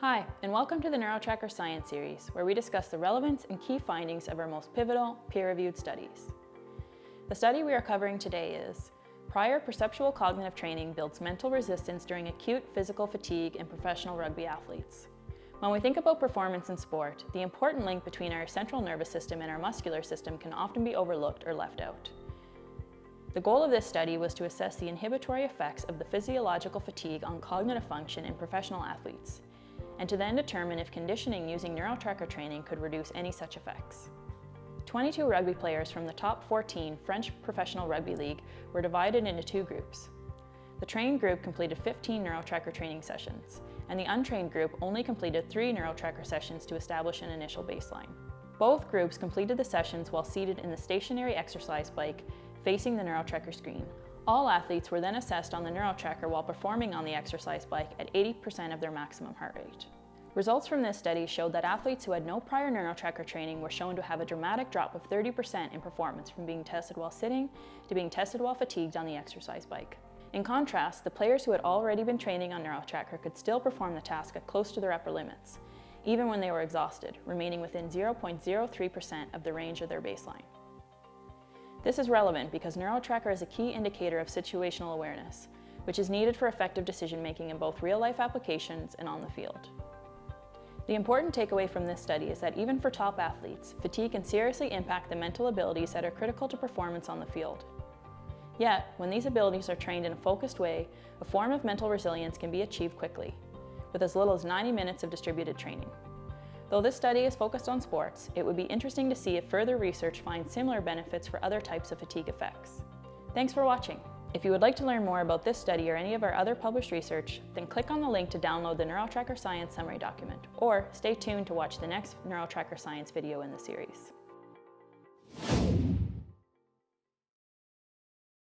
Hi, and welcome to the NeuroTracker Science Series, where we discuss the relevance and key findings of our most pivotal, peer-reviewed studies. The study we are covering today is Prior Perceptual Cognitive Training Builds Mental Resistance During Acute Physical Fatigue in Professional Rugby Athletes. When we think about performance in sport, the important link between our central nervous system and our muscular system can often be overlooked or left out. The goal of this study was to assess the inhibitory effects of the physiological fatigue on cognitive function in professional athletes, and to then determine if conditioning using NeuroTracker training could reduce any such effects. 22 rugby players from the top 14 French Professional Rugby League were divided into two groups. The trained group completed 15 NeuroTracker training sessions, and the untrained group only completed 3 NeuroTracker sessions to establish an initial baseline. Both groups completed the sessions while seated in the stationary exercise bike facing the NeuroTracker screen. All athletes were then assessed on the NeuroTracker while performing on the exercise bike at 80% of their maximum heart rate. Results from this study showed that athletes who had no prior NeuroTracker training were shown to have a dramatic drop of 30% in performance from being tested while sitting to being tested while fatigued on the exercise bike. In contrast, the players who had already been training on NeuroTracker could still perform the task at close to their upper limits, even when they were exhausted, remaining within 0.03% of the range of their baseline. This is relevant because NeuroTracker is a key indicator of situational awareness, which is needed for effective decision-making in both real-life applications and on the field. The important takeaway from this study is that even for top athletes, fatigue can seriously impact the mental abilities that are critical to performance on the field. Yet, when these abilities are trained in a focused way, a form of mental resilience can be achieved quickly, with as little as 90 minutes of distributed training. Though this study is focused on sports, it would be interesting to see if further research finds similar benefits for other types of fatigue effects. Thanks for watching. If you would like to learn more about this study or any of our other published research, then click on the link to download the NeuroTracker Science Summary document, or stay tuned to watch the next NeuroTracker Science video in the series.